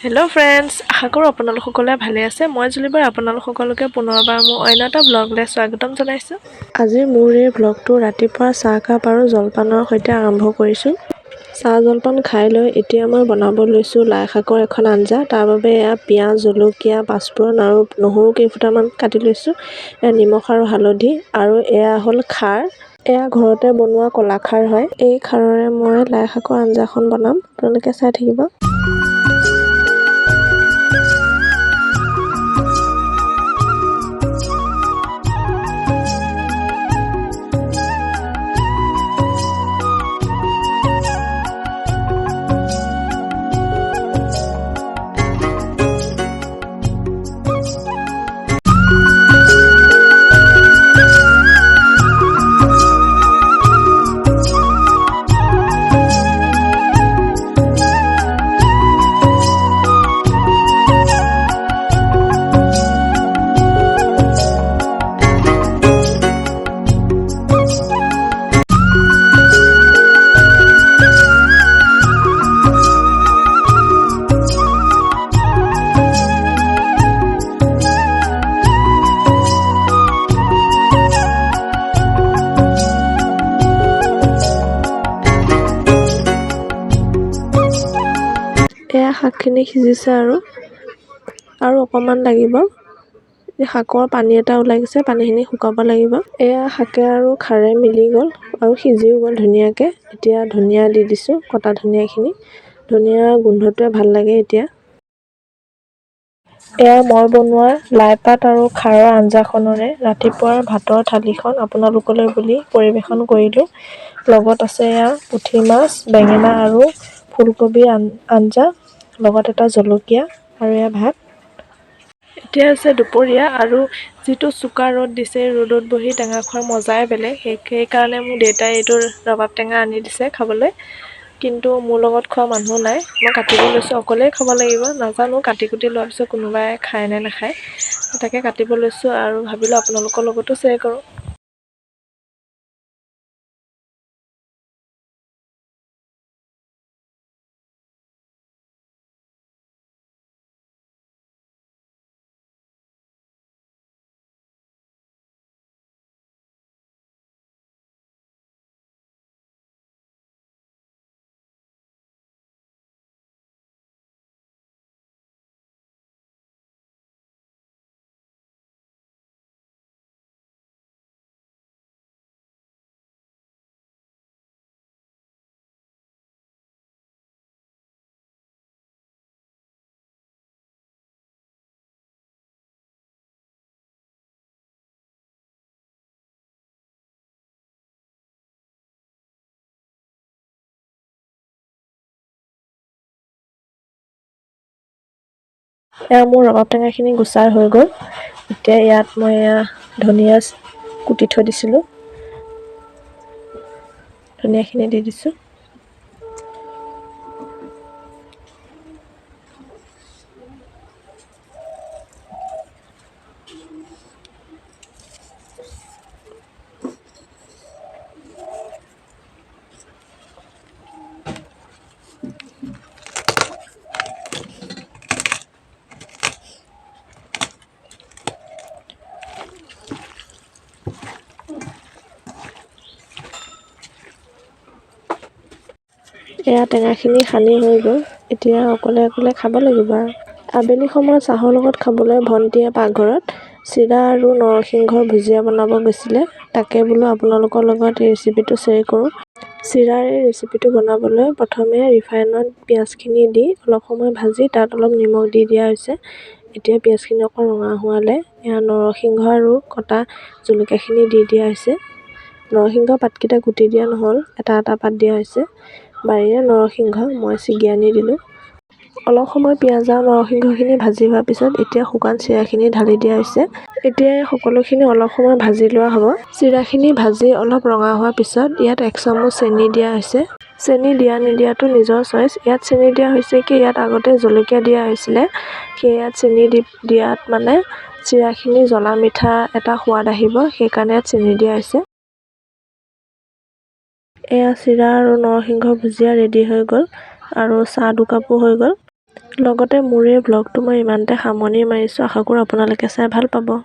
Hello' friends, আশা কৰোঁ আপোনালোক সকলোৱে ভালে আছে। মই জুলি বাৰ আপোনালোক সকলোকে পুনৰবাৰ মোৰ অন্য এটা ব্লগলৈ স্বাগতম জনাইছোঁ। আজি মোৰ এই ব্লগটো ৰাতিপুৱা চাহকাপ আৰু জলপানৰ সৈতে আৰম্ভ কৰিছোঁ। চাহ জলপান খাই লৈ এতিয়া মই বনাব লৈছোঁ লাই শাকৰ এখন আঞ্জা। তাৰ বাবে এয়া পিঁয়াজ, জলকীয়া, পাঁচফোৰণ আৰু নহৰু কেইফুটামান কাটি লৈছোঁ। এয়া নিমখ আৰু হালধি আৰু এয়া হ'ল খাৰ। এয়া ঘৰতে বনোৱা ক'লা খাৰ হয়। এই খাৰেৰে মই লাই শাকৰ আঞ্জাখন বনাম, আপোনালোকে চাই থাকিব। এয়া শাকখিনি সিজিছে আৰু অকণমান লাগিব। শাকৰ পানী এটা ওলাই গৈছে, পানীখিনি শুকাব লাগিব। এয়া শাকে আৰু খাৰে মিলি গ'ল আৰু সিজিও গ'ল ধুনীয়াকৈ। এতিয়া ধনিয়া দি দিছোঁ, কটা ধনিয়াখিনি। ধনিয়াৰ গোন্ধটোৱে ভাল লাগে এতিয়া। এয়া মই বনোৱা লাইপাত আৰু খাৰৰ আঞ্জাখনৰে ৰাতিপুৱাৰ ভাতৰ থালিখন আপোনালোকলৈ বুলি পৰিৱেশন কৰিলোঁ। লগত আছে এয়া পুঠি মাছ, বেঙেনা আৰু ফুলকবিৰ আঞ্জা, লগত এটা জলকীয়া আৰু এয়া ভাত। এতিয়া হৈছে দুপৰীয়া আৰু যিটো চোকা ৰ'দ দিছে, ৰ'দত বহি টেঙা খোৱাৰ মজাই বেলেগ। সেইকাৰণে মোৰ দেউতাই এইটো ৰবাব টেঙা আনি দিছে খাবলৈ। কিন্তু মোৰ লগত খোৱা মানুহ নাই, মই কাটিব লৈছোঁ, অকলেই খাব লাগিব। নাজানো কাটি কুটি লোৱাৰ পিছত কোনোবাই খায় নে নাখায়, তাকে কাটিব লৈছোঁ আৰু ভাবিলোঁ আপোনালোকৰ লগতো শ্বেয়াৰ কৰোঁ। এয়া মোৰ ৰবাব টেঙাখিনি গুচাই হৈ গ'ল। এতিয়া ইয়াত মই ধনিয়া কুটি থৈ দিছিলোঁ, ধনিয়াখিনি দি দিছোঁ। এয়া টেঙাখিনি সানি হৈ গ'ল। এতিয়া অকলে অকলে খাব লাগিব আৰু। আবেলি সময়ত চাহৰ লগত খাবলৈ ভণ্টিয়ে পাকঘৰত চিৰা আৰু নৰসিংহৰ ভুজিয়া বনাব গৈছিলে। তাকে বোলো আপোনালোকৰ লগত এই ৰেচিপিটো শ্বেয়াৰ কৰোঁ। চিৰাৰ এই ৰেচিপিটো বনাবলৈ প্ৰথমে ৰিফাইনত পিঁয়াজখিনি দি অলপ সময় ভাজি তাত অলপ নিমখ দি দিয়া হৈছে। এতিয়া পিঁয়াজখিনি অকণ ৰঙা হোৱালে এয়া নৰসিংহ আৰু কটা জলকীয়াখিনি দি দিয়া হৈছে। নৰসিংহ পাতকেইটা কুটি দিয়া নহ'ল, এটা এটা পাত দিয়া হৈছে। বাৰীৰে নৰসিংহ মই ছিগি আনি দিলোঁ। অলপ সময় পিঁয়াজ আৰু নৰসিংহখিনি ভাজি হোৱাৰ পিছত এতিয়া শুকান চিৰাখিনি ঢালি দিয়া হৈছে। এতিয়া সকলোখিনি অলপ সময় ভাজি লোৱা হ'ব। চিৰাখিনি ভাজি অলপ ৰঙা হোৱাৰ পিছত ইয়াত 1 চামুচ চেনি দিয়া হৈছে। চেনি দিয়া নিদিয়াটো নিজৰ চইচ। ইয়াত চেনি দিয়া হৈছে কি, ইয়াত আগতে জলকীয়া দিয়া হৈছিলে, ইয়াত চেনি দিয়াত মানে চিৰাখিনি জ্বলা মিঠা এটা সোৱাদ আহিব, সেইকাৰণে ইয়াত চেনি দিয়া হৈছে। এয়া চিৰা আৰু নৰসিংহ ভুজিয়া ৰেডি হৈ গ'ল আৰু চাহ দুকাপো হৈ গ'ল। লগতে মোৰ এই ব্লগটো মই ইমানতে সামৰণি মাৰিছোঁ। আশা কৰোঁ আপোনালোকে চাই ভাল পাব।